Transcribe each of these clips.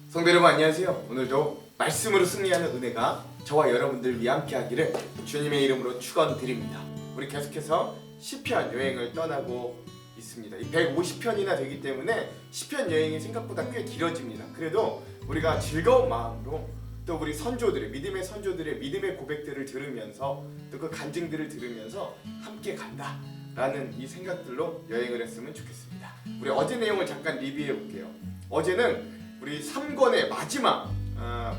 성도 여러분 안녕하세요. 오늘도 말씀으로 승리하는 은혜가 저와 여러분들 위해 함께하기를 주님의 이름으로 축원드립니다. 우리 계속해서 시편 여행을 떠나고 있습니다. 이 150편이나 되기 때문에 시편 여행이 생각보다 꽤 길어집니다. 그래도 우리가 즐거운 마음으로 또 우리 선조들의 믿음의 선조들의 믿음의 고백들을 들으면서 또 그 간증들을 들으면서 함께 간다라는 이 생각들로 여행을 했으면 좋겠습니다. 우리 어제 내용을 잠깐 리뷰해 볼게요. 어제는 우리 3권의 마지막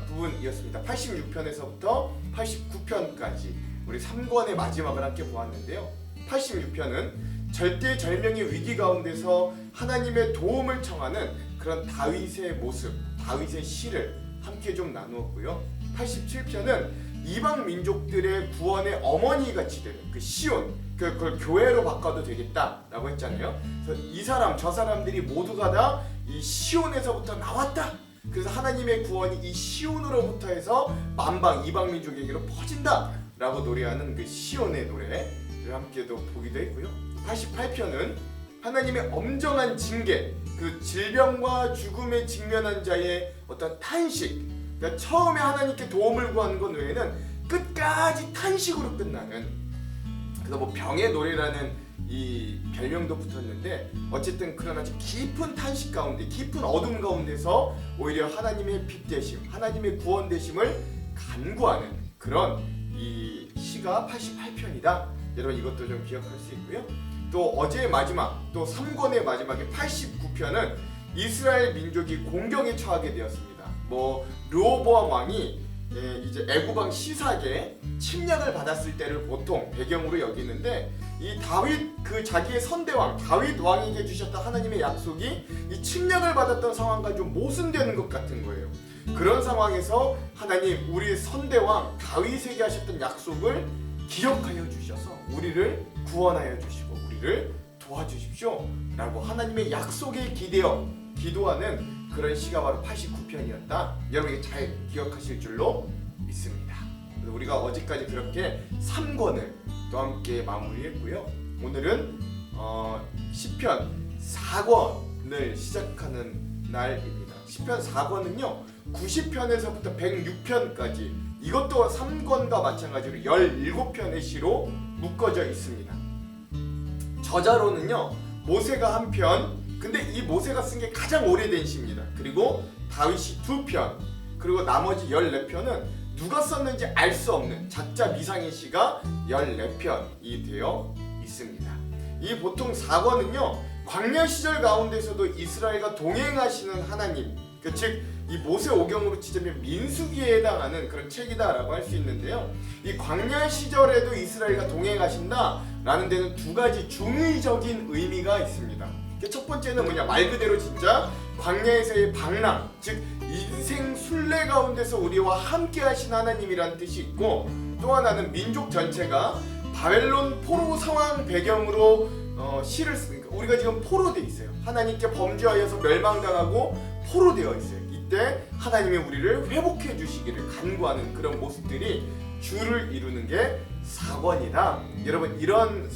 부분이었습니다. 86편에서부터 89편까지 우리 3권의 마지막을 함께 보았는데요. 86편은 절대절명의 위기 가운데서 하나님의 도움을 청하는 그런 다윗의 모습, 다윗의 시를 함께 좀 나누었고요. 87편은 이방 민족들의 구원의 어머니 같이 되는 그 시온, 그걸 교회로 바꿔도 되겠다라고 했잖아요. 그래서 이 사람, 저 사람들이 모두가 다 이 시온에서부터 나왔다. 그래서 하나님의 구원이 이 시온으로부터 해서 만방 이방 민족에게로 퍼진다라고 노래하는 그 시온의 노래를 함께도 보기도 했고요. 88편은 하나님의 엄정한 징계, 그 질병과 죽음에 직면한 자의 어떤 탄식, 그러니까 처음에 하나님께 도움을 구하는 것 외에는 끝까지 탄식으로 끝나는, 그래서 뭐 병의 노래라는 이 별명도 붙었는데 어쨌든 그런 아주 깊은 탄식 가운데, 깊은 어둠 가운데서 오히려 하나님의 빛 되심, 하나님의 구원 되심을 간구하는 그런 이 시가 88편이다. 여러분 이것도 좀 기억할 수 있고요. 또 어제의 마지막, 또 3권의 마지막에 89편은 이스라엘 민족이 공경에 처하게 되었습니다. 뭐 르호보암 왕이 이제 애굽왕 시삭의 침략을 받았을 때를 보통 배경으로 여기는데, 이 다윗, 그 자기의 선대왕 다윗 왕에게 주셨던 하나님의 약속이 이 침략을 받았던 상황과 좀 모순되는 것 같은 거예요. 그런 상황에서 하나님, 우리 선대왕 다윗에게 하셨던 약속을 기억하여 주셔서 우리를 구원하여 주시고 우리를 도와주십시오 라고 하나님의 약속에 기대어 기도하는 그런 시가 바로 89편이었다. 여러분 이게 잘 기억하실 줄로 믿습니다. 그래서 우리가 어제까지 그렇게 3권을 또 함께 마무리했고요. 오늘은 시편 4권을 시작하는 날입니다. 시편 4권은요 90편에서부터 106편까지 이것도 3권과 마찬가지로 17편의 시로 묶어져 있습니다. 저자로는요 모세가 한 편, 근데 이 모세가 쓴 게 가장 오래된 시입니다. 그리고 다윗이 2편, 그리고 나머지 14편은 누가 썼는지 알 수 없는 작자 미상의 시가 14편이 되어 있습니다. 이 보통 4권은요 광야 시절 가운데서도 이스라엘과 동행하시는 하나님, 즉 이 모세 오경으로 치자면 민수기에 해당하는 그런 책이다라고 할 수 있는데요. 이 광야 시절에도 이스라엘과 동행하신다라는 데는 두 가지 중의적인 의미가 있습니다. 첫 번째는 뭐냐, 말 그대로 진짜 광야에서의 방랑, 즉 인생 순례 가운데서 우리와 함께 하신 하나님이라는 뜻이 있고, 또 하나는 민족 전체가 바벨론 포로 상황 배경으로 시를 쓰니까 우리가 지금 포로되어 있어요. 하나님께 범죄하여서 멸망당하고 포로되어 있어요. 이때 하나님이 우리를 회복해 주시기를 간구하는 그런 모습들이 주를 이루는 게 4권이다. 여러분 이런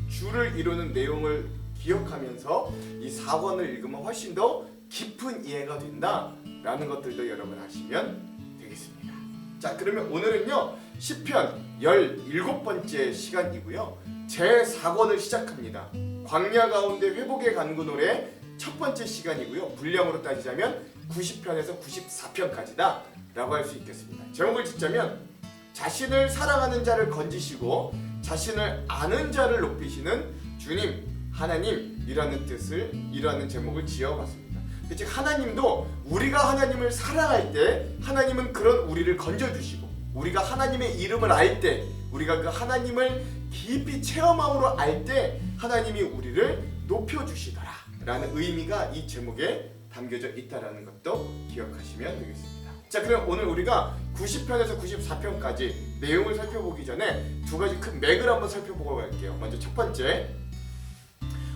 주를 이루는 내용을 기억하면서 이 4권을 읽으면 훨씬 더 깊은 이해가 된다라는 것들도 여러분 아시면 되겠습니다. 자, 그러면 오늘은요 시편 17번째 시간이고요. 제 4권을 시작합니다. 광야 가운데 회복의 간구 노래 첫 번째 시간이고요. 분량으로 따지자면 90편에서 94편까지다 라고 할 수 있겠습니다. 제목을 짓자면 자신을 사랑하는 자를 건지시고 자신을 아는 자를 높이시는 주님 하나님이라는 뜻을, 이라는 제목을 지어봤습니다. 즉 하나님도 우리가 하나님을 사랑할 때 하나님은 그런 우리를 건져주시고, 우리가 하나님의 이름을 알 때, 우리가 그 하나님을 깊이 체험함으로 알 때 하나님이 우리를 높여주시더라 라는 의미가 이 제목에 담겨져 있다는 것도 기억하시면 되겠습니다. 자, 그럼 오늘 우리가 90편에서 94편까지 내용을 살펴보기 전에 두 가지 큰 맥을 한번 살펴보고 갈게요. 먼저 첫 번째,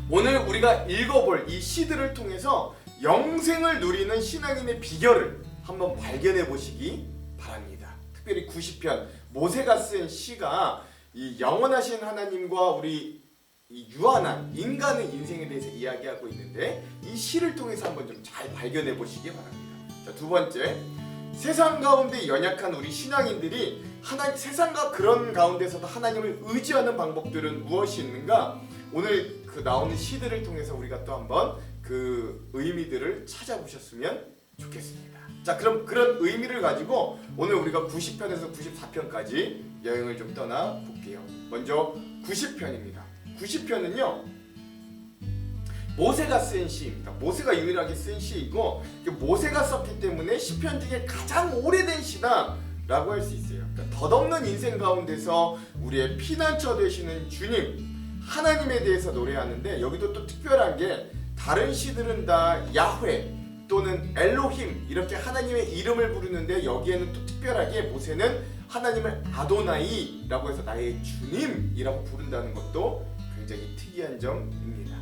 오늘 우리가 읽어볼 이 시들을 통해서 영생을 누리는 신앙인의 비결을 한번 발견해 보시기 바랍니다. 특별히 90편 모세가 쓴 시가 이 영원하신 하나님과 우리 이 유한한 인간의 인생에 대해서 이야기하고 있는데 이 시를 통해서 한번 좀 잘 발견해 보시기 바랍니다. 자, 두 번째, 세상 가운데 연약한 우리 신앙인들이 세상과 그런 가운데서도 하나님을 의지하는 방법들은 무엇이 있는가? 오늘 그 나오는 시들을 통해서 우리가 또 한번 그 의미들을 찾아보셨으면 좋겠습니다. 자, 그럼 그런 의미를 가지고 오늘 우리가 90편에서 94편까지 여행을 좀 떠나 볼게요. 먼저 90편입니다. 90편은요 모세가 쓴 시입니다. 모세가 유일하게 쓴 시이고 모세가 썼기 때문에 시편 중에 가장 오래된 시다라고 할 수 있어요. 그러니까 덧없는 인생 가운데서 우리의 피난처 되시는 주님 하나님에 대해서 노래하는데, 여기도 또 특별한 게 다른 시들은 다 야훼 또는 엘로힘 이렇게 하나님의 이름을 부르는데, 여기에는 또 특별하게 모세는 하나님을 아도나이라고 해서 나의 주님이라고 부른다는 것도 굉장히 특이한 점입니다.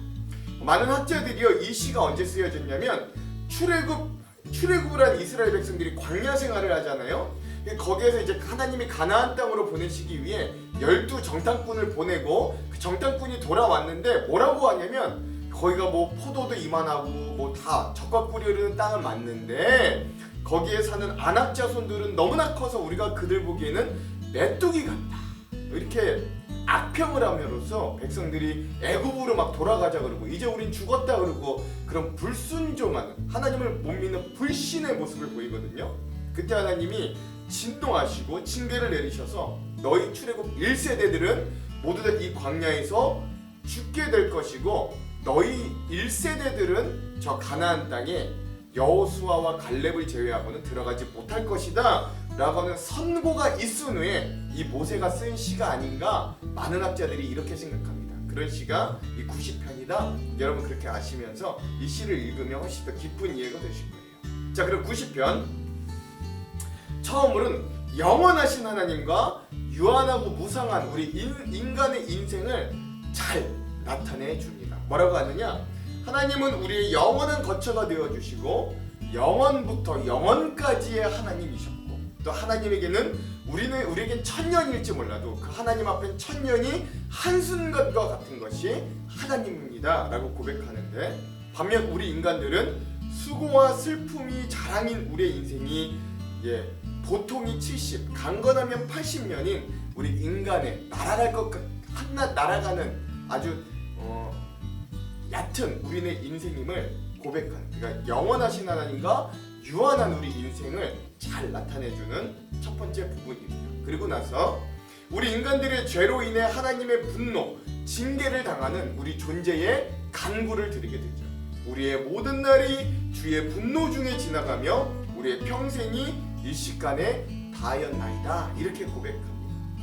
많은 학자들이요 이 시가 언제 쓰여졌냐면 출애굽을 한 이스라엘 백성들이 광야 생활을 하잖아요. 거기에서 이제 하나님이 가나안 땅으로 보내시기 위해 12 정탐꾼을 보내고 그 정탐꾼이 돌아왔는데 뭐라고 하냐면, 거기가 뭐 포도도 이만하고 뭐 다 젖과 꿀이 흐르는 땅은 맞는데 거기에 사는 아낙 자손들은 너무나 커서 우리가 그들 보기에는 메뚜기 같다, 이렇게 악평을 함으로써 백성들이 애굽으로 막 돌아가자 그러고 이제 우린 죽었다 그러고 그런 불순종하는, 하나님을 못 믿는 불신의 모습을 보이거든요. 그때 하나님이 진노하시고 징계를 내리셔서 너희 출애굽 1세대들은 모두 다 이 광야에서 죽게 될 것이고 너희 1세대들은 저 가나안 땅에 여호수아와 갈렙을 제외하고는 들어가지 못할 것이다 라고 하는 선고가 있은 후에 이 모세가 쓴 시가 아닌가 많은 학자들이 이렇게 생각합니다. 그런 시가 이 90편이다. 여러분 그렇게 아시면서 이 시를 읽으면 훨씬 더 깊은 이해가 되실 거예요. 자, 그럼 90편 처음으로는 영원하신 하나님과 유한하고 무상한 우리 인간의 인생을 잘 나타내 줍니다. 뭐라고 하느냐? 하나님은 우리의 영원한 거처가 되어주시고 영원부터 영원까지의 하나님이셨고, 또 하나님에게는 우리에겐 천년일지 몰라도 그 하나님 앞엔 천년이 한순간과 같은 것이 하나님입니다 라고 고백하는데, 반면 우리 인간들은 수고와 슬픔이 자랑인 우리의 인생이 보통이 70, 강건하면 80년인 우리 인간의 날아가는 아주 얕은 우리의 인생임을 고백하는, 그러니까 영원하신 하나님과 유한한 우리 인생을 잘 나타내주는 첫 번째 부분입니다. 그리고 나서 우리 인간들의 죄로 인해 하나님의 분노, 징계를 당하는 우리 존재의 간구를 드리게 되죠. 우리의 모든 날이 주의 분노 중에 지나가며 우리의 평생이 일시간에 다하였나이다, 이렇게 고백합니다.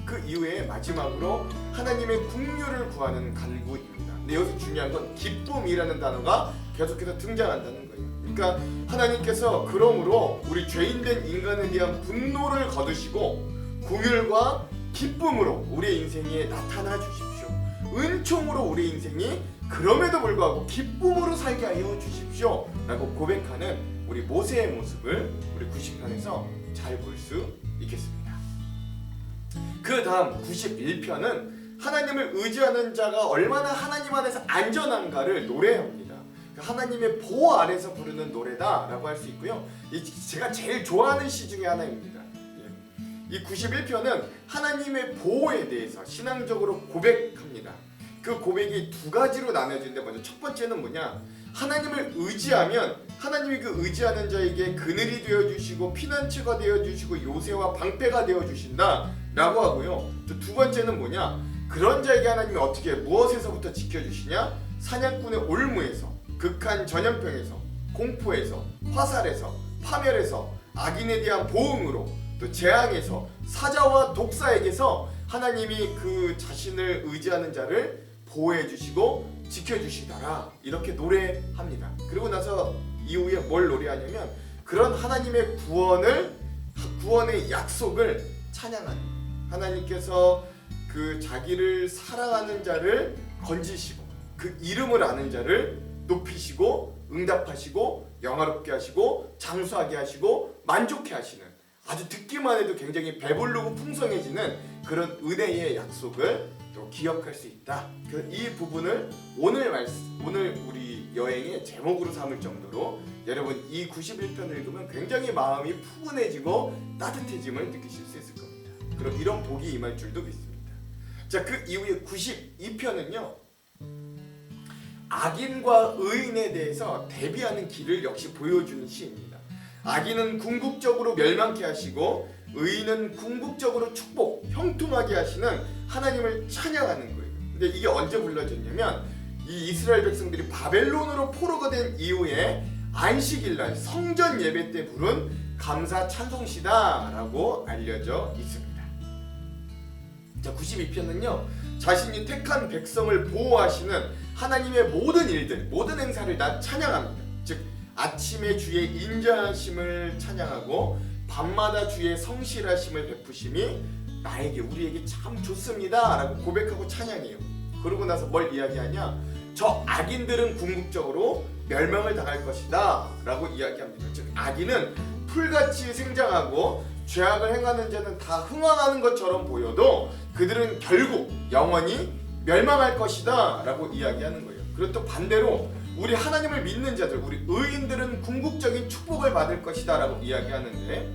그 이후에 마지막으로 하나님의 긍휼을 구하는 간구입니다. 근데 여기서 중요한 건 기쁨이라는 단어가 계속해서 등장한다는 거예요. 그러니까 하나님께서 그러므로 우리 죄인된 인간에 대한 분노를 거두시고 긍휼과 기쁨으로 우리의 인생에 나타나 주십시오. 은총으로 우리 인생이 그럼에도 불구하고 기쁨으로 살게 하여 주십시오 라고 고백하는 우리 모세의 모습을 우리 90편에서 잘 볼 수 있겠습니다. 그 다음 91편은 하나님을 의지하는 자가 얼마나 하나님 안에서 안전한가를 노래합니다. 하나님의 보호 아래서 부르는 노래다라고 할 수 있고요. 제가 제일 좋아하는 시 중에 하나입니다. 이 91편은 하나님의 보호에 대해서 신앙적으로 고백합니다. 그 고백이 두 가지로 나눠지는데, 먼저 첫 번째는 뭐냐? 하나님을 의지하면 하나님이 그 의지하는 자에게 그늘이 되어주시고 피난처가 되어주시고 요새와 방패가 되어주신다 라고 하고요. 또 두 번째는 뭐냐? 그런 자에게 하나님이 어떻게 무엇에서부터 지켜주시냐? 사냥꾼의 올무에서, 극한 전염병에서, 공포에서, 화살에서, 파멸에서, 악인에 대한 보응으로, 또 재앙에서, 사자와 독사에게서 하나님이 그 자신을 의지하는 자를 보호해 주시고 지켜주시더라, 이렇게 노래합니다. 그리고 나서 이후에 뭘 노래하냐면 그런 하나님의 구원의 약속을 찬양하는, 하나님께서 그 자기를 사랑하는 자를 건지시고 그 이름을 아는 자를 높이시고 응답하시고 영화롭게 하시고 장수하게 하시고 만족해 하시는, 아주 듣기만 해도 굉장히 배부르고 풍성해지는 그런 은혜의 약속을 또 기억할 수 있다. 이 부분을 오늘 우리 여행의 제목으로 삼을 정도로 여러분 이 91편을 읽으면 굉장히 마음이 푸근해지고 따뜻해짐을 느끼실 수 있을 겁니다. 그럼 이런 복이 임할 줄도 믿습니다. 자, 그 이후에 92편은요. 악인과 의인에 대해서 대비하는 길을 역시 보여주는 시입니다. 악인은 궁극적으로 멸망케 하시고 의인은 궁극적으로 축복, 형통하게 하시는 하나님을 찬양하는 거예요. 근데 이게 언제 불러졌냐면 이 이스라엘 백성들이 바벨론으로 포로가 된 이후에 안식일날 성전 예배 때 부른 감사 찬송시다라고 알려져 있습니다. 자, 92편은요. 자신이 택한 백성을 보호하시는 하나님의 모든 일들, 모든 행사를 다 찬양합니다. 즉 아침에 주의 인자하심을 찬양하고 밤마다 주의 성실하심을 베푸심이 나에게 우리에게 참 좋습니다 라고 고백하고 찬양해요. 그러고 나서 뭘 이야기하냐? 저 악인들은 궁극적으로 멸망을 당할 것이다 라고 이야기합니다. 즉 악인은 풀같이 생장하고 죄악을 행하는 자는 다 흥황하는 것처럼 보여도 그들은 결국 영원히 멸망할 것이다 라고 이야기하는 거예요. 그리고 또 반대로 우리 하나님을 믿는 자들, 우리 의인들은 궁극적인 축복을 받을 것이다 라고 이야기하는데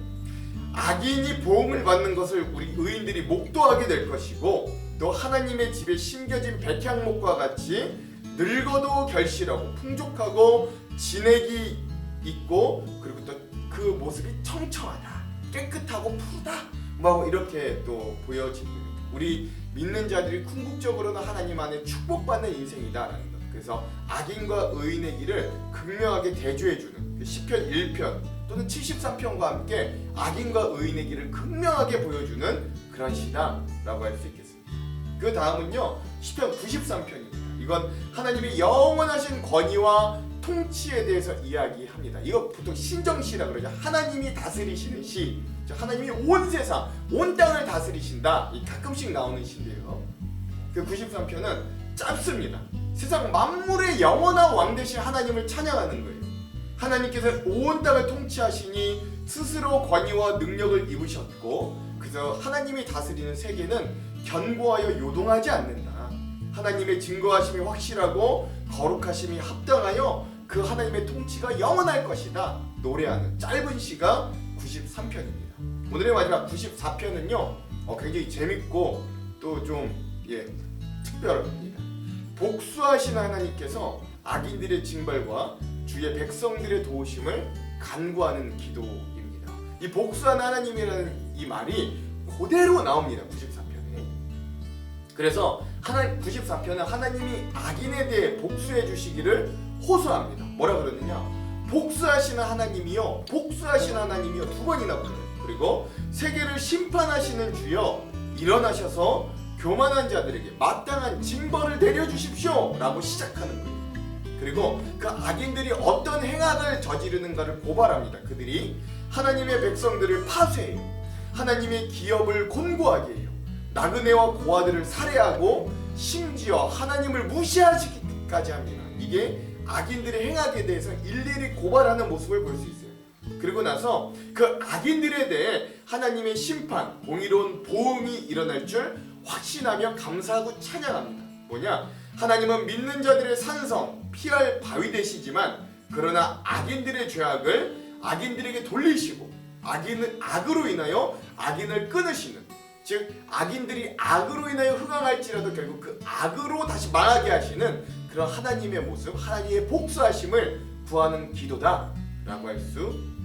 악인이 보응을 받는 것을 우리 의인들이 목도하게 될 것이고 또 하나님의 집에 심겨진 백향목과 같이 늙어도 결실하고 풍족하고 진액이 있고 그리고 또 그 모습이 청청하다, 깨끗하고 푸르다 뭐 이렇게 또 보여집니다. 우리 믿는 자들이 궁극적으로는 하나님 안에 축복받는 인생이다라는 것. 그래서 악인과 의인의 길을 극명하게 대조해주는 시편 1편 또는 73편과 함께 악인과 의인의 길을 극명하게 보여주는 그런 시다라고 할 수 있겠습니다. 그 다음은요 시편 93편입니다. 이건 하나님의 영원하신 권위와 통치에 대해서 이야기합니다. 이거 보통 신정시라 그러죠. 하나님이 다스리시는 시, 하나님이 온 세상, 온 땅을 다스리신다. 이 가끔씩 나오는 시인데요. 그 93편은 짧습니다. 세상 만물의 영원한 왕 되신 하나님을 찬양하는 거예요. 하나님께서 온 땅을 통치하시니 스스로 권위와 능력을 입으셨고 그래서 하나님이 다스리는 세계는 견고하여 요동하지 않는다. 하나님의 증거하심이 확실하고 거룩하심이 합당하여 그 하나님의 통치가 영원할 것이다. 노래하는 짧은 시가 93편입니다. 오늘의 마지막 94편은요 굉장히 재밌고 또 좀 특별합니다. 복수하시는 하나님께서 악인들의 징벌과 주의 백성들의 도우심을 간구하는 기도입니다. 이 복수하는 하나님이라는 이 말이 그대로 나옵니다. 94편에. 그래서 94편은 하나님이 악인에 대해 복수해 주시기를 호소합니다. 뭐라 그러느냐? 복수하시는 하나님이요, 복수하시는 하나님이요 두 번이나 불러요. 그리고 세계를 심판하시는 주여 일어나셔서 교만한 자들에게 마땅한 징벌을 내려주십시오 라고 시작하는 거예요. 그리고 그 악인들이 어떤 행악을 저지르는가를 고발합니다. 그들이 하나님의 백성들을 파쇄해요. 하나님의 기업을 곤고하게 해요. 나그네와 고아들을 살해하고 심지어 하나님을 무시하시기까지 합니다. 이게 악인들의 행악에 대해서 일일이 고발하는 모습을 볼 수 있어요. 그리고 나서 그 악인들에 대해 하나님의 심판, 공의로운 보응이 일어날 줄 확신하며 감사하고 찬양합니다. 뭐냐? 하나님은 믿는 자들의 산성, 피할 바위 되시지만 그러나 악인들의 죄악을 악인들에게 돌리시고 악인은 악으로 인하여 악인을 끊으시는, 즉 악인들이 악으로 인하여 흥황할지라도 결국 그 악으로 다시 망하게 하시는 그런 하나님의 모습, 하나님의 복수하심을 구하는 기도다 라고 할 수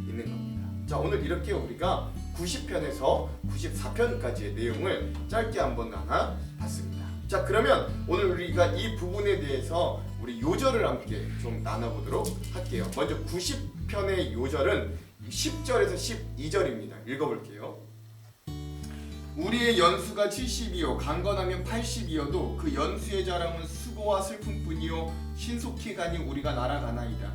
있는 겁니다. 자, 오늘 이렇게 우리가 90편에서 94편까지의 내용을 짧게 한번 나눠봤습니다. 자, 그러면 오늘 우리가 이 부분에 대해서 우리 요절을 함께 좀 나눠보도록 할게요. 먼저 90편의 요절은 10절에서 12절입니다. 읽어볼게요. 우리의 연수가 70이요 강건하면 80이어도 그 연수의 자랑은 수고와 슬픔뿐이요 신속히 가니 우리가 날아가나이다.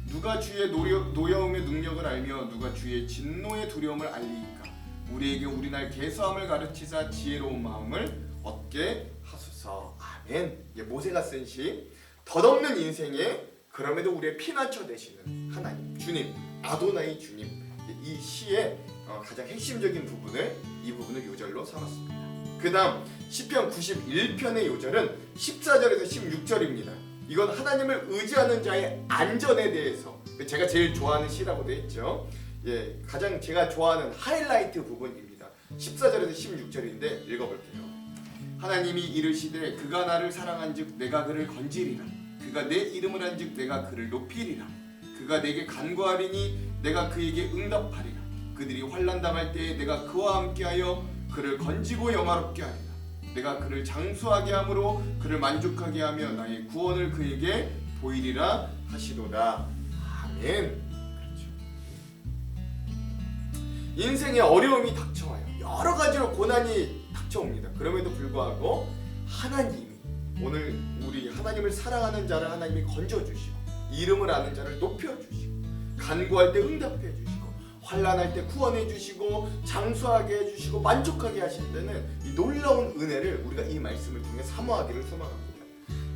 누가 주의 노여움의 능력을 알며 누가 주의 진노의 두려움을 알리이까. 우리에게 우리날 계수함을 가르치사 지혜로운 마음을 얻게 하소서. 아멘. 모세가 쓴 시, 덧없는 인생에 그럼에도 우리의 피난처 되시는 하나님, 주님, 아도나이 주님. 이 시의 가장 핵심적인 부분을 이 부분을 요절로 삼았습니다. 그 다음 시편 91편의 요절은 14절에서 16절입니다. 이건 하나님을 의지하는 자의 안전에 대해서 제가 제일 좋아하는 시라고 되어 있죠. 예, 가장 제가 좋아하는 하이라이트 부분입니다. 14절에서 16절인데 읽어볼게요. 하나님이 이르시되 그가 나를 사랑한즉 내가 그를 건지리라. 그가 내 이름을 한즉 내가 그를 높이리라. 그가 내게 간구하리니 내가 그에게 응답하리라. 그들이 환난 당할 때에 내가 그와 함께하여 그를 건지고 영화롭게 하리라. 내가 그를 장수하게 함으로 그를 만족하게 하며 나의 구원을 그에게 보이리라 하시도다. 아멘. 그렇죠. 인생에 어려움이 닥쳐와요. 여러 가지로 고난이 닥쳐옵니다. 그럼에도 불구하고 하나님이 오늘 우리 하나님을 사랑하는 자를 하나님이 건져주시고 이름을 아는 자를 높여주시고 간구할 때 응답해 주시고 환난할 때 구원해 주시고 장수하게 해주시고 만족하게 하신다는 이 놀라운 은혜를 우리가 이 말씀을 통해 사모하기를 소망합니다.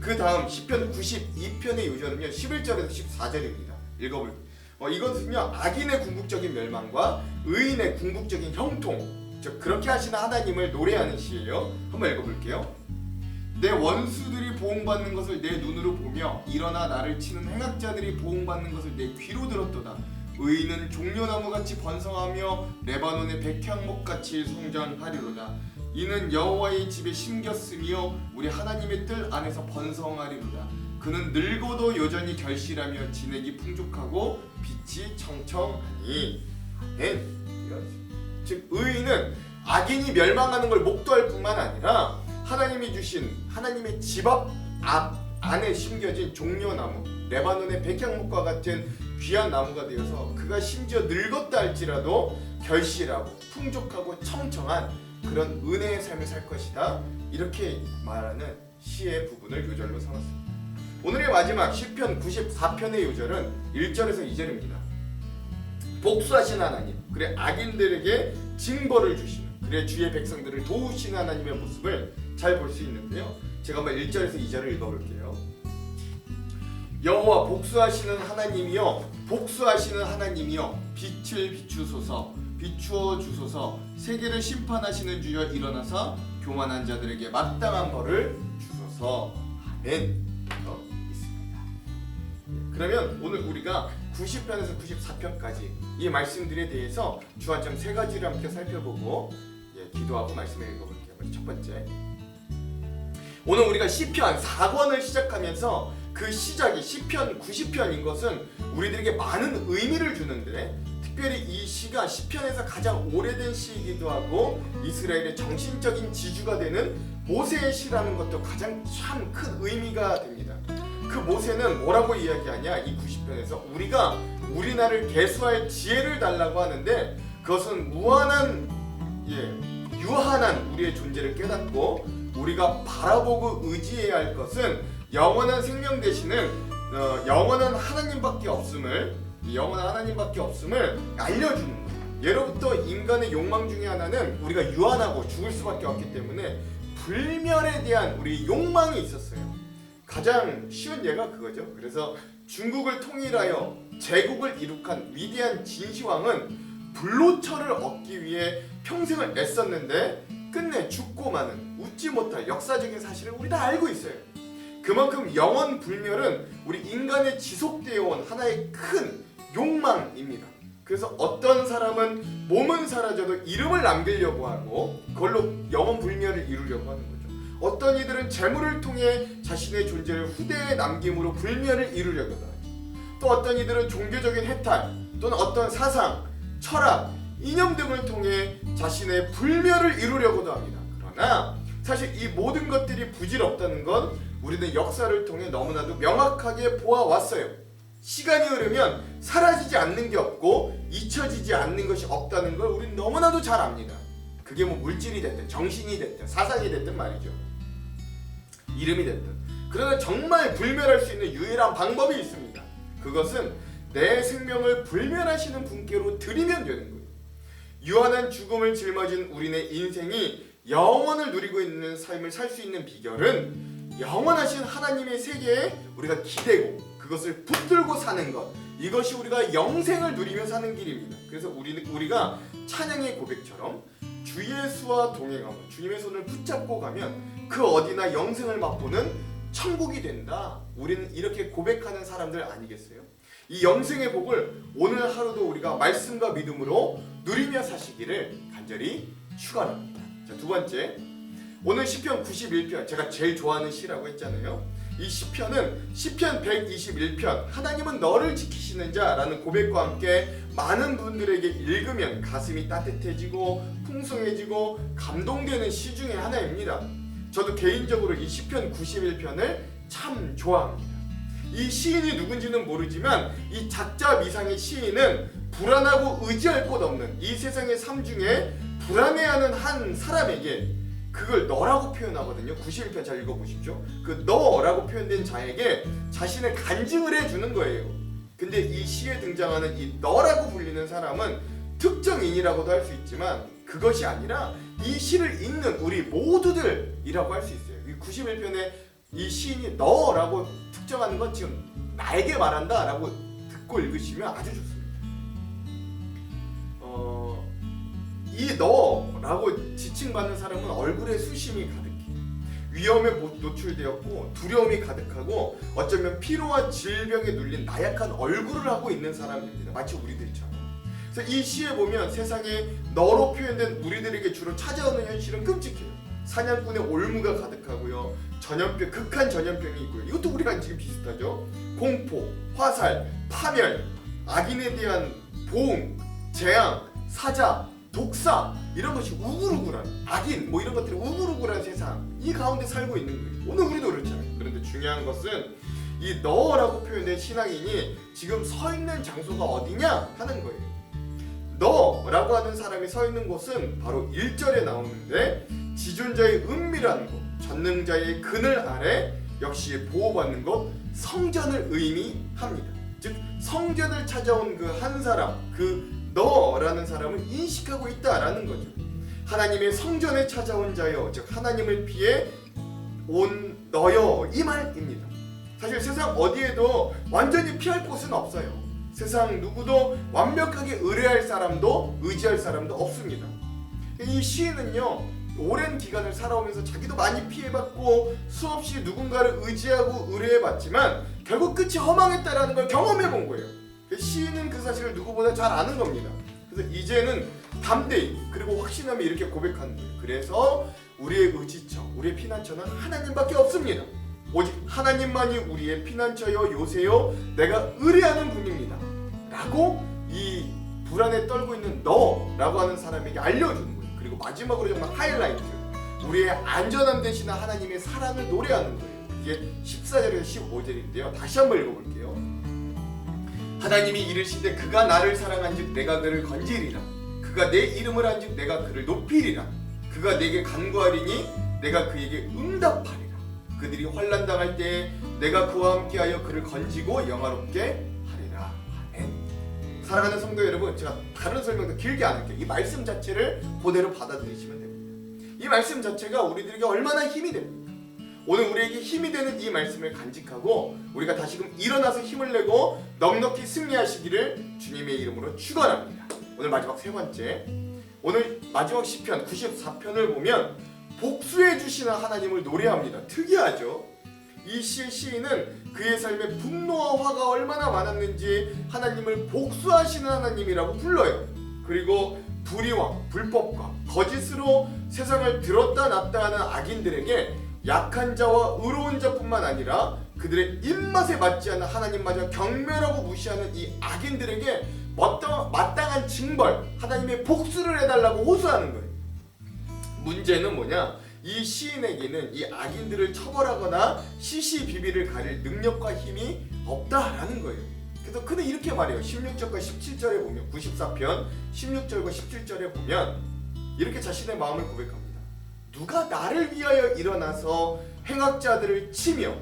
그 다음 시편 92편의 요절은요 11절에서 14절입니다. 읽어볼게요. 이것은요 악인의 궁극적인 멸망과 의인의 궁극적인 형통, 즉 그렇게 하시는 하나님을 노래하는 시예요. 한번 읽어볼게요. 내 원수들이 보응받는 것을 내 눈으로 보며 일어나 나를 치는 행악자들이 보응받는 것을 내 귀로 들었도다. 의인은 종려나무같이 번성하며 레바논의 백향목같이 성장하리로다. 이는 여호와의 집에 심겼으며 우리 하나님의 뜰 안에서 번성하리로다. 그는 늙어도 여전히 결실하며 진액이 풍족하고 빛이 청청하니. 즉 의인은 악인이 멸망하는 걸 목도할 뿐만 아니라 하나님이 주신 하나님의 집 앞 안에 심겨진 종려나무 레바논의 백향목과 같은 귀한 나무가 되어서 그가 심지어 늙었다 할지라도 결실하고 풍족하고 청청한 그런 은혜의 삶을 살 것이다. 이렇게 말하는 시의 부분을 요절로 삼았습니다. 오늘의 마지막 시편 94편의 요절은 1절에서 2절입니다. 복수하신 하나님, 그래 악인들에게 징벌을 주시는, 그래 주의 백성들을 도우시는 하나님의 모습을 잘 볼 수 있는데요. 제가 한번 1절에서 2절을 읽어볼게요. 여호와 복수하시는 하나님이여, 복수하시는 하나님이여, 빛을 비추소서, 비추어 주소서. 세계를 심판하시는 주여 일어나사 교만한 자들에게 마땅한 벌을 주소서. 아멘. 있습니다. 그러면 오늘 우리가 90편에서 94편까지 이 말씀들에 대해서 주안점 3가지를 함께 살펴보고 기도하고 말씀을 읽어볼게요. 먼저 첫 번째, 오늘 우리가 시편 4권을 시작하면서 그 시작이 시편 90편인 것은 우리들에게 많은 의미를 주는데, 특별히 이 시가 시편에서 가장 오래된 시이기도 하고 이스라엘의 정신적인 지주가 되는 모세의 시라는 것도 가장 참 큰 의미가 됩니다. 그 모세는 뭐라고 이야기하냐, 이 90편에서 우리가 우리나라를 계수할 지혜를 달라고 하는데, 그것은 무한한 유한한 우리의 존재를 깨닫고 우리가 바라보고 의지해야 할 것은 영원한 생명 되시는 영원한 하나님밖에 없음을 알려주는 거예요. 예로부터 인간의 욕망 중에 하나는 우리가 유한하고 죽을 수밖에 없기 때문에 불멸에 대한 우리 욕망이 있었어요. 가장 쉬운 예가 그거죠. 그래서 중국을 통일하여 제국을 이룩한 위대한 진시황은 불로처를 얻기 위해 평생을 애썼는데 끝내 죽고 마는 웃지 못할 역사적인 사실을 우리 다 알고 있어요. 그만큼 영원 불멸은 우리 인간에 지속되어 온 하나의 큰 욕망입니다. 그래서 어떤 사람은 몸은 사라져도 이름을 남기려고 하고 그걸로 영원 불멸을 이루려고 하는 거죠. 어떤 이들은 재물을 통해 자신의 존재를 후대에 남김으로 불멸을 이루려고 하죠. 또 어떤 이들은 종교적인 해탈 또는 어떤 사상, 철학, 이념 등을 통해 자신의 불멸을 이루려고도 합니다. 그러나 사실 이 모든 것들이 부질없다는 건 우리는 역사를 통해 너무나도 명확하게 보아왔어요. 시간이 흐르면 사라지지 않는 게 없고 잊혀지지 않는 것이 없다는 걸 우리는 너무나도 잘 압니다. 그게 뭐 물질이 됐든 정신이 됐든 사상이 됐든 말이죠. 이름이 됐든. 그러나 정말 불멸할 수 있는 유일한 방법이 있습니다. 그것은 내 생명을 불멸하시는 분께로 드리면 되는 거예요. 유한한 죽음을 짊어진 우리네 인생이 영원을 누리고 있는 삶을 살 수 있는 비결은 영원하신 하나님의 세계에 우리가 기대고 그것을 붙들고 사는 것, 이것이 우리가 영생을 누리며 사는 길입니다. 그래서 우리가 찬양의 고백처럼 주 예수와 동행하면, 주님의 손을 붙잡고 가면 그 어디나 영생을 맛보는 천국이 된다. 우리는 이렇게 고백하는 사람들 아니겠어요? 이 영생의 복을 오늘 하루도 우리가 말씀과 믿음으로 누리며 사시기를 간절히 축원합니다. 자, 두 번째, 오늘 시편 91편, 제가 제일 좋아하는 시라고 했잖아요. 이 시편은 시편 121편, 하나님은 너를 지키시는 자라는 고백과 함께 많은 분들에게 읽으면 가슴이 따뜻해지고 풍성해지고 감동되는 시 중에 하나입니다. 저도 개인적으로 이 시편 91편을 참 좋아합니다. 이 시인이 누군지는 모르지만 이 작자 미상의 시인은 불안하고 의지할 곳 없는 이 세상의 삶 중에 불안해하는 한 사람에게 그걸 너라고 표현하거든요. 91편 잘 읽어보십시오. 그 너라고 표현된 자에게 자신을 간증을 해주는 거예요. 근데 이 시에 등장하는 이 너라고 불리는 사람은 특정인이라고도 할 수 있지만 그것이 아니라 이 시를 읽는 우리 모두들이라고 할 수 있어요. 이 91편에 이 시인이 너라고 특정하는 건 지금 나에게 말한다 라고 듣고 읽으시면 아주 좋습니다. 이 너라고 지칭받는 사람은 얼굴에 수심이 가득해. 위험에 노출되었고 두려움이 가득하고 어쩌면 피로와 질병에 눌린 나약한 얼굴을 하고 있는 사람입니다. 마치 우리들처럼. 그래서 이 시에 보면 세상에 너로 표현된 우리들에게 주로 찾아오는 현실은 끔찍해요. 사냥꾼의 올무가 가득하고요. 전염병, 극한 전염병이 있고요. 이것도 우리랑 지금 비슷하죠. 공포, 화살, 파멸, 악인에 대한 보응, 재앙, 사자, 독사 이런 것이 우글우글한 악인 뭐 이런 것들이 우글우글한 세상 이 가운데 살고 있는 거예요. 오늘 우리도 그렇잖아요. 그런데 중요한 것은 이 너라고 표현된 신앙인이 지금 서 있는 장소가 어디냐 하는 거예요. 너라고 하는 사람이 서 있는 곳은 바로 1절에 나오는데 지존자의 은밀한 곳, 전능자의 그늘 아래 역시 보호받는 곳 성전을 의미합니다. 즉 성전을 찾아온 그 한 사람, 그 너라는 사람을 인식하고 있다라는 거죠. 하나님의 성전에 찾아온 자여, 즉 하나님을 피해 온 너여 이 말입니다. 사실 세상 어디에도 완전히 피할 곳은 없어요. 세상 누구도 완벽하게 의뢰할 사람도 의지할 사람도 없습니다. 이 시인은요 오랜 기간을 살아오면서 자기도 많이 피해받고 수없이 누군가를 의지하고 의뢰해봤지만 결국 끝이 허망했다라는 걸 경험해본 거예요. 시인은 그 사실을 누구보다 잘 아는 겁니다. 그래서 이제는 담대히 그리고 확신하며 이렇게 고백하는 거예요. 그래서 우리의 의지처, 우리의 피난처는 하나님밖에 없습니다. 오직 하나님만이 우리의 피난처요 요새요 내가 의뢰하는 분입니다 라고 이 불안에 떨고 있는 너라고 하는 사람에게 알려주는 거예요. 그리고 마지막으로 정말 하이라이트, 우리의 안전함 대신에 하나님의 사랑을 노래하는 거예요. 이게 14절에서 15절인데요 다시 한번 읽어볼게요. 하나님이 이르시되 그가 나를 사랑한즉 내가 그를 건지리라. 그가 내 이름을 한즉 내가 그를 높이리라. 그가 내게 간구하리니 내가 그에게 응답하리라. 그들이 환난 당할 때에 내가 그와 함께하여 그를 건지고 영화롭게 하리라. 아멘. 사랑하는 성도 여러분, 제가 다른 설명도 길게 안 할게요. 이 말씀 자체를 그대로 받아들이시면 됩니다. 이 말씀 자체가 우리들에게 얼마나 힘이 됩니까? 오늘 우리에게 힘이 되는 이 말씀을 간직하고 우리가 다시금 일어나서 힘을 내고 넉넉히 승리하시기를 주님의 이름으로 축원합니다. 오늘 마지막 세 번째, 오늘 마지막 시편 94편을 보면 복수해 주시는 하나님을 노래합니다. 특이하죠? 이 시의 시인은 그의 삶에 분노와 화가 얼마나 많았는지 하나님을 복수하시는 하나님이라고 불러요. 그리고 불의와 불법과 거짓으로 세상을 들었다 놨다 하는 악인들에게 약한 자와 의로운 자뿐만 아니라 그들의 입맛에 맞지 않는 하나님마저 경멸하고 무시하는 이 악인들에게 마땅한 징벌, 하나님의 복수를 해달라고 호소하는 거예요. 문제는 뭐냐? 이 시인에게는 이 악인들을 처벌하거나 시시비비를 가릴 능력과 힘이 없다라는 거예요. 그래서 그는 이렇게 말해요. 16절과 17절에 보면 94편 16절과 17절에 보면 이렇게 자신의 마음을 고백합니다. 누가 나를 위하여 일어나서 행악자들을 치며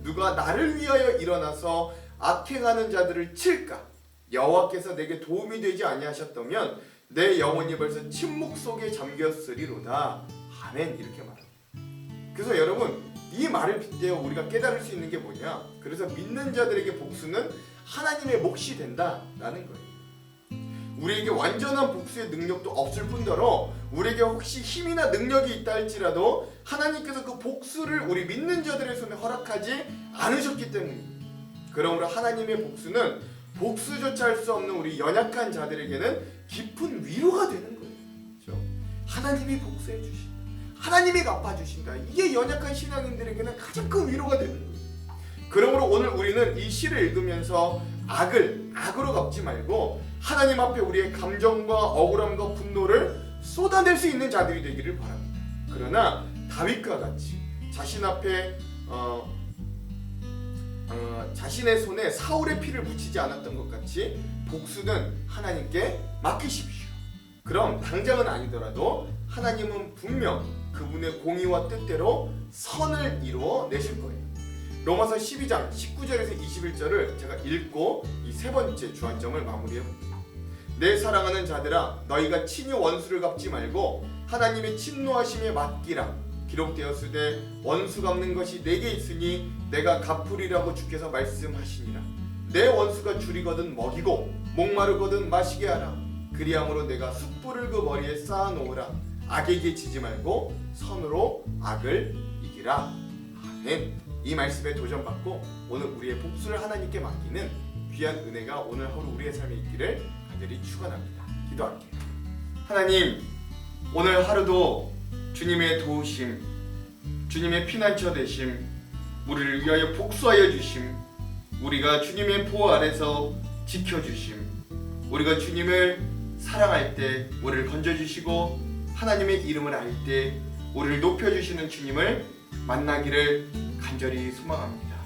누가 나를 위하여 일어나서 악행하는 자들을 칠까? 여호와께서 내게 도움이 되지 아니하셨다면 내 영혼이 벌써 침묵 속에 잠겼으리로다. 아멘. 이렇게 말합니다. 그래서 여러분 이 말을 빗대어 우리가 깨달을 수 있는 게 뭐냐? 그래서 믿는 자들에게 복수는 하나님의 몫이 된다라는 거예요. 우리에게 완전한 복수의 능력도 없을 뿐더러 우리에게 혹시 힘이나 능력이 있다 할지라도 하나님께서 그 복수를 우리 믿는 자들의 손에 허락하지 않으셨기 때문입니다. 그러므로 하나님의 복수는 복수조차 할 수 없는 우리 연약한 자들에게는 깊은 위로가 되는 거예요. 그렇죠? 하나님이 복수해 주신다. 하나님이 갚아주신다. 이게 연약한 신앙인들에게는 가장 큰 위로가 되는 거예요. 그러므로 오늘 우리는 이 시를 읽으면서 악을 악으로 갚지 말고 하나님 앞에 우리의 감정과 억울함과 분노를 쏟아낼 수 있는 자들이 되기를 바랍니다. 그러나 다윗과 같이 자신 앞에 자신의 손에 사울의 피를 묻히지 않았던 것 같이 복수는 하나님께 맡기십시오. 그럼 당장은 아니더라도 하나님은 분명 그분의 공의와 뜻대로 선을 이루어 내실 거예요. 로마서 12장 19절에서 21절을 제가 읽고 이 세 번째 주안점을 마무리해 봅니다. 내 사랑하는 자들아, 너희가 친히 원수를 갚지 말고 하나님의 진노하심에 맡기라. 기록되었으되 원수 갚는 것이 내게 있으니 내가 갚으리라고 주께서 말씀하시니라. 내 원수가 줄이거든 먹이고 목마르거든 마시게 하라. 그리함으로 내가 숯불을 그 머리에 쌓아 놓으라. 악에게 지지 말고 선으로 악을 이기라. 아멘. 이 말씀에 도전받고 오늘 우리의 복수를 하나님께 맡기는 귀한 은혜가 오늘 하루 우리의 삶에 있기를 간절히 축원합니다. 기도할게요. 하나님, 오늘 하루도 주님의 도우심, 주님의 피난처 되심, 우리를 위하여 복수하여 주심, 우리가 주님의 보호 아래서 지켜주심, 우리가 주님을 사랑할 때 우리를 건져주시고 하나님의 이름을 알 때 우리를 높여주시는 주님을 만나기를 간절히 소망합니다.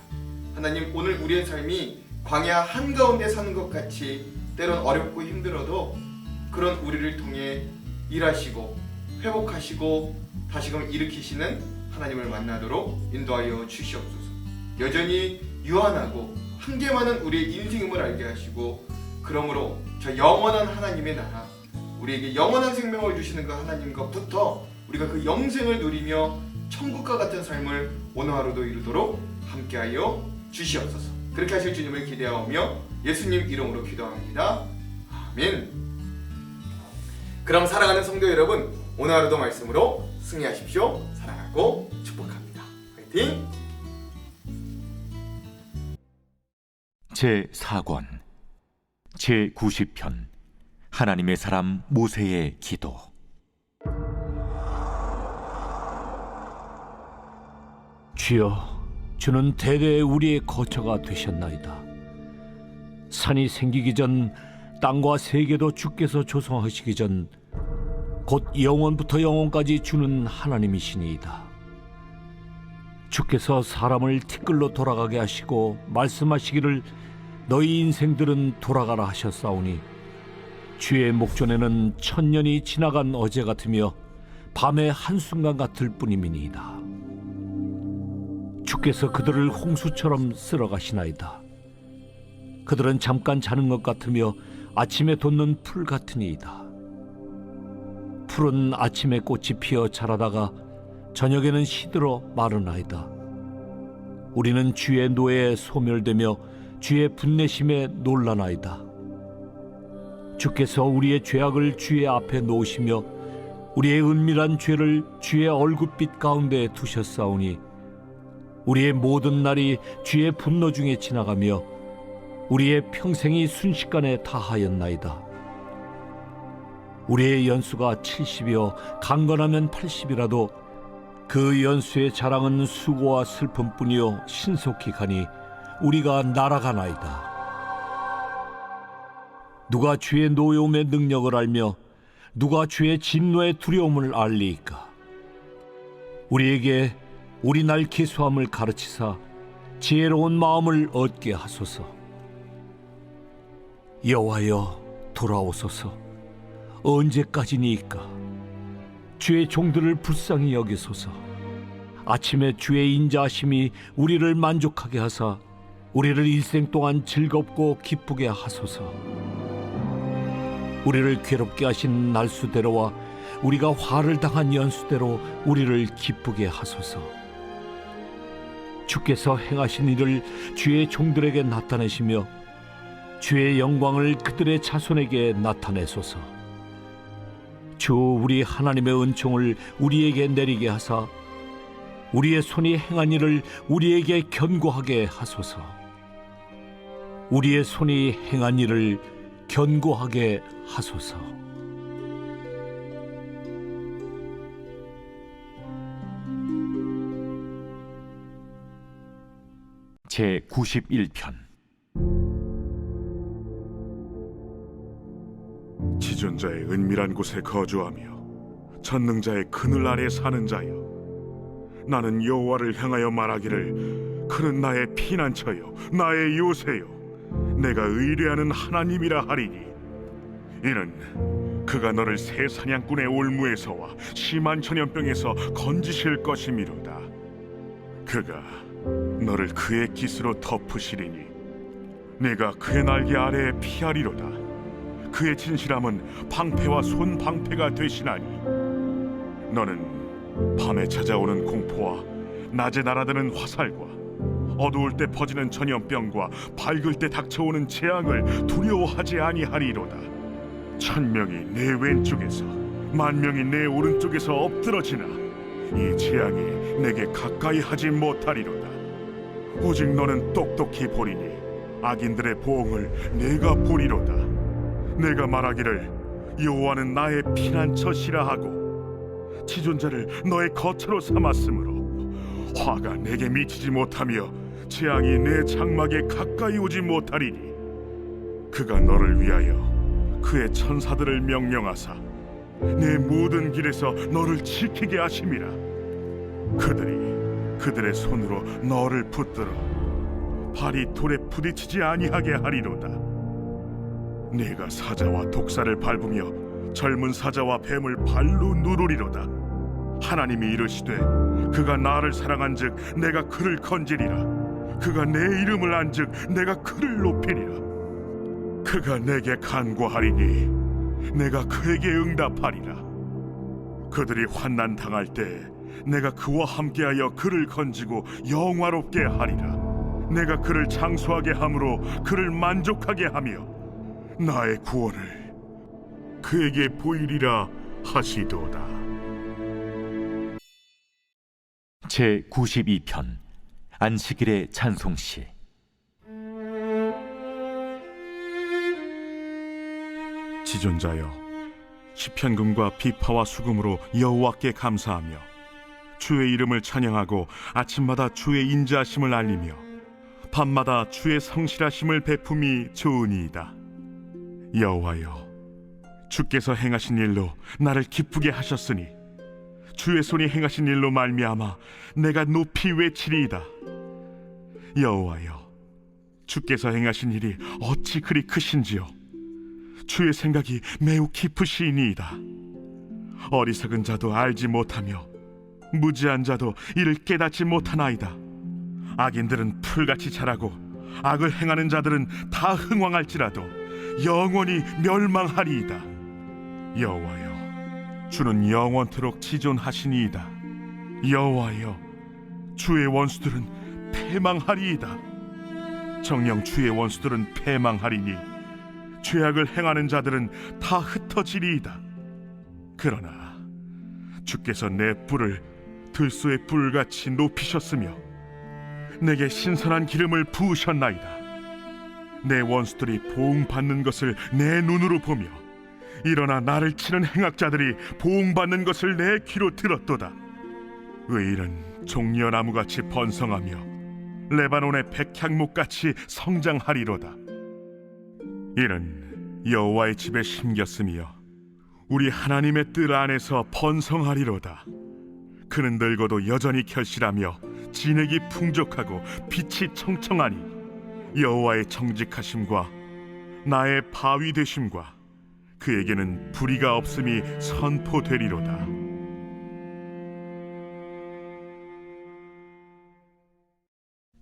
하나님, 오늘 우리의 삶이 광야 한가운데 사는 것 같이 때론 어렵고 힘들어도 그런 우리를 통해 일하시고 회복하시고 다시금 일으키시는 하나님을 만나도록 인도하여 주시옵소서. 여전히 유한하고 한계 많은 우리의 인생임을 알게 하시고 그러므로 저 영원한 하나님의 나라, 우리에게 영원한 생명을 주시는 그 하나님과부터 우리가 그 영생을 누리며 천국과 같은 삶을 오늘 하루도 이루도록 함께하여 주시옵소서. 그렇게 하실 주님을 기대하며 예수님 이름으로 기도합니다. 아멘. 그럼 사랑하는 성도 여러분, 오늘 하루도 말씀으로 승리하십시오. 사랑하고 축복합니다. 화이팅! 제4권 제90편 하나님의 사람 모세의 기도. 주여, 주는 대대 우리의 거처가 되셨나이다. 산이 생기기 전 땅과 세계도 주께서 조성하시기 전 곧 영원부터 영원까지 주는 하나님이시니이다. 주께서 사람을 티끌로 돌아가게 하시고 말씀하시기를 너희 인생들은 돌아가라 하셨사오니 주의 목전에는 천년이 지나간 어제 같으며 밤의 한순간 같을 뿐임이니이다. 주께서 그들을 홍수처럼 쓸어가시나이다. 그들은 잠깐 자는 것 같으며 아침에 돋는 풀 같으니이다. 풀은 아침에 꽃이 피어 자라다가 저녁에는 시들어 마르나이다. 우리는 주의 노에 소멸되며 주의 분내심에 놀라나이다. 주께서 우리의 죄악을 주의 앞에 놓으시며 우리의 은밀한 죄를 주의 얼굴빛 가운데 두셨사오니 우리의 모든 날이 주의 분노 중에 지나가며 우리의 평생이 순식간에 다하였나이다. 우리의 연수가 70이요 강건하면 80이라도 그 연수의 자랑은 수고와 슬픔뿐이요 신속히 가니 우리가 날아가나이다. 누가 주의 노여움의 능력을 알며 누가 주의 진노의 두려움을 알리이까? 우리에게 우리 날 계수함을 가르치사 지혜로운 마음을 얻게 하소서. 여호와여, 돌아오소서. 언제까지니이까? 주의 종들을 불쌍히 여기소서. 아침에 주의 인자하심이 우리를 만족하게 하사 우리를 일생 동안 즐겁고 기쁘게 하소서. 우리를 괴롭게 하신 날수대로와 우리가 화를 당한 연수대로 우리를 기쁘게 하소서. 주께서 행하신 일을 주의 종들에게 나타내시며 주의 영광을 그들의 자손에게 나타내소서. 주 우리 하나님의 은총을 우리에게 내리게 하사 우리의 손이 행한 일을 우리에게 견고하게 하소서. 우리의 손이 행한 일을 견고하게 하소서. 제 91편. 지존자의 은밀한 곳에 거주하며 전능자의 그늘 아래 사는 자여, 나는 여호와를 향하여 말하기를 그는 나의 피난처요 나의 요새요 내가 의뢰하는 하나님이라 하리니, 이는 그가 너를 새 사냥꾼의 올무에서와 심한 전염병에서 건지실 것이미로다. 그가 너를 그의 깃으로 덮으시리니 내가 그의 날개 아래에 피하리로다. 그의 진실함은 방패와 손방패가 되시나니, 너는 밤에 찾아오는 공포와 낮에 날아드는 화살과 어두울 때 퍼지는 전염병과 밝을 때 닥쳐오는 재앙을 두려워하지 아니하리로다. 1000명이 내 왼쪽에서 10,000명이 내 오른쪽에서 엎드러지나 이 재앙이 내게 가까이 하지 못하리로다. 오직 너는 똑똑히 보리니 악인들의 보응을 내가 보리로다. 내가 말하기를 여호와는 나의 피난처시라 하고 지존자를 너의 거처로 삼았으므로 화가 내게 미치지 못하며 재앙이 내 장막에 가까이 오지 못하리니, 그가 너를 위하여 그의 천사들을 명령하사 내 모든 길에서 너를 지키게 하심이라. 그들이 그들의 손으로 너를 붙들어 발이 돌에 부딪히지 아니하게 하리로다. 네가 사자와 독사를 밟으며 젊은 사자와 뱀을 발로 누르리로다. 하나님이 이르시되 그가 나를 사랑한즉 내가 그를 건지리라. 그가 내 이름을 안즉 내가 그를 높이리라. 그가 내게 간구하리니 내가 그에게 응답하리라. 그들이 환난 당할 때 내가 그와 함께하여 그를 건지고 영화롭게 하리라. 내가 그를 장수하게 함으로 그를 만족하게 하며 나의 구원을 그에게 보이리라 하시도다. 제 92편. 안식일의 찬송시. 지존자여, 시편금과 비파와 수금으로 여호와께 감사하며 주의 이름을 찬양하고 아침마다 주의 인자하심을 알리며 밤마다 주의 성실하심을 베품이 좋으니이다. 여호와여, 주께서 행하신 일로 나를 기쁘게 하셨으니 주의 손이 행하신 일로 말미암아 내가 높이 외치리이다. 여호와여, 주께서 행하신 일이 어찌 그리 크신지요. 주의 생각이 매우 깊으시니이다. 어리석은 자도 알지 못하며 무지한 자도 이를 깨닫지 못하나이다. 악인들은 풀같이 자라고 악을 행하는 자들은 다 흥왕할지라도 영원히 멸망하리이다. 여호와여, 주는 영원토록 지존하시니이다. 여호와여, 주의 원수들은 패망하리이다. 정녕 주의 원수들은 패망하리니 죄악을 행하는 자들은 다 흩어지리이다. 그러나 주께서 내 뿔을 들소의 뿔같이 높이셨으며 내게 신선한 기름을 부으셨나이다. 내 원수들이 보응받는 것을 내 눈으로 보며 일어나 나를 치는 행악자들이 보응받는 것을 내 귀로 들었도다. 의인은 종려나무같이 번성하며 레바논의 백향목같이 성장하리로다. 이는 여호와의 집에 심겼으며 우리 하나님의 뜰 안에서 번성하리로다. 그는 늙어도 여전히 결실하며 진액이 풍족하고 빛이 청청하니 여호와의 정직하심과 나의 바위 되심과 그에게는 불의가 없음이 선포되리로다.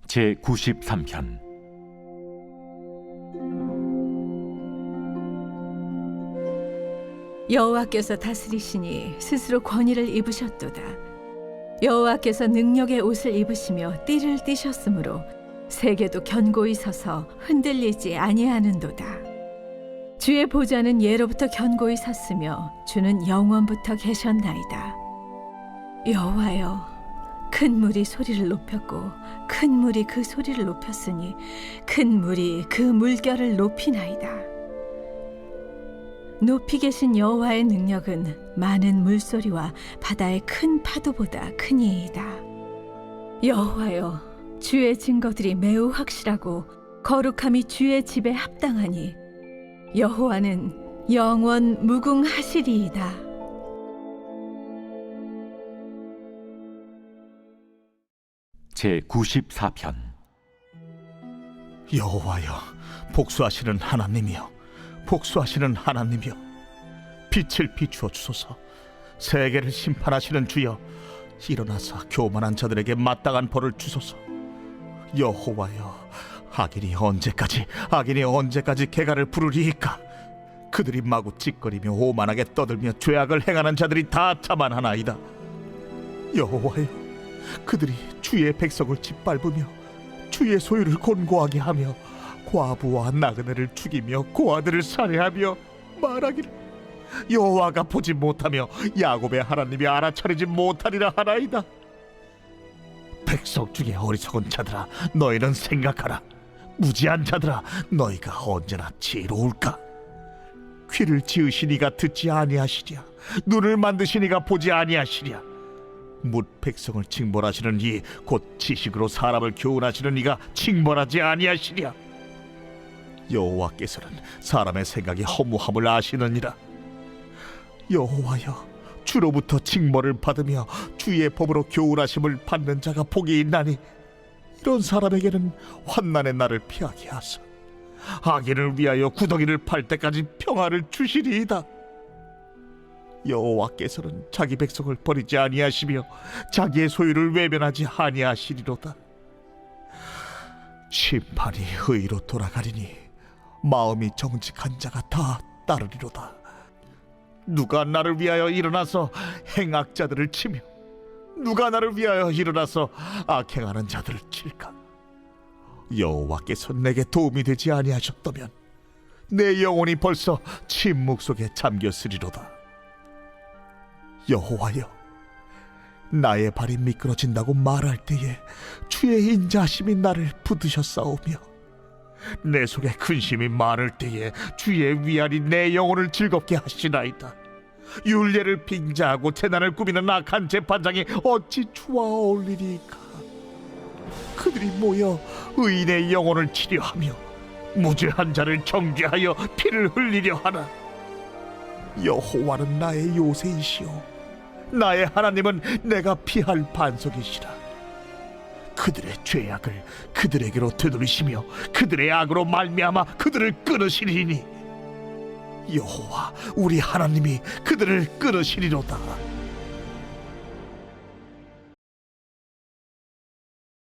제 93편. 여호와께서 다스리시니 스스로 권위를 입으셨도다. 여호와께서 능력의 옷을 입으시며 띠를 띠셨으므로 세계도 견고히 서서 흔들리지 아니하는도다. 주의 보좌는 예로부터 견고히 섰으며 주는 영원부터 계셨나이다. 여호와여, 큰 물이 소리를 높였고 큰 물이 그 소리를 높였으니 큰 물이 그 물결을 높이나이다. 높이 계신 여호와의 능력은 많은 물소리와 바다의 큰 파도보다 크니이다. 여호와여, 주의 증거들이 매우 확실하고 거룩함이 주의 집에 합당하니 여호와는 영원 무궁하시리이다. 제 94편. 여호와여, 복수하시는 하나님이여, 복수하시는 하나님이여, 빛을 비추어 주소서. 세계를 심판하시는 주여, 일어나서 교만한 자들에게 마땅한 벌을 주소서. 여호와여, 악인이 언제까지 개가를 부르리이까? 그들이 마구 찌꺼리며 오만하게 떠들며 죄악을 행하는 자들이 다 자만하나이다. 여호와여, 그들이 주의 백성을 짓밟으며 주의 소유를 곤고하게 하며 과부와 나그네를 죽이며 고아들을 살해하며 말하기를 여호와가 보지 못하며 야곱의 하나님이 알아차리지 못하리라 하나이다. 백성 중에 어리석은 자들아, 너희는 생각하라. 무지한 자들아, 너희가 언제나 지혜로울까? 귀를 지으시니가 듣지 아니하시랴, 눈을 만드시니가 보지 아니하시랴. 뭇 백성을 징벌하시는 이 곧 지식으로 사람을 교훈하시는 이가 징벌하지 아니하시랴. 여호와께서는 사람의 생각이 허무함을 아시느니라. 여호와여, 주로부터 징벌을 받으며 주의 법으로 교훈하심을 받는 자가 복이 있나니 이런 사람에게는 환난의 날을 피하게 하사 악인을 위하여 구덩이를 팔 때까지 평화를 주시리이다. 여호와께서는 자기 백성을 버리지 아니하시며 자기의 소유를 외면하지 아니하시리로다. 심판이 의로 돌아가리니 마음이 정직한 자가 다 따르리로다. 누가 나를 위하여 일어나서 행악자들을 치며 누가 나를 위하여 일어나서 악행하는 자들을 칠까? 여호와께서 내게 도움이 되지 아니하셨다면 내 영혼이 벌써 침묵 속에 잠겼으리로다. 여호와여, 나의 발이 미끄러진다고 말할 때에 주의 인자하심이 나를 붙드셨사오며 내 속에 근심이 많을 때에 주의 위안이 내 영혼을 즐겁게 하시나이다. 율례를 빙자하고 재난을 꾸미는 악한 재판장이 어찌 주와 어울리리까? 그들이 모여 의인의 영혼을 치려하며 무죄한 자를 정죄하여 피를 흘리려 하나. 여호와는 나의 요새이시오, 나의 하나님은 내가 피할 반석이시라. 그들의 죄악을 그들에게로 되돌리시며 그들의 악으로 말미암아 그들을 끊으시리니 여호와 우리 하나님이 그들을 끊으시리로다.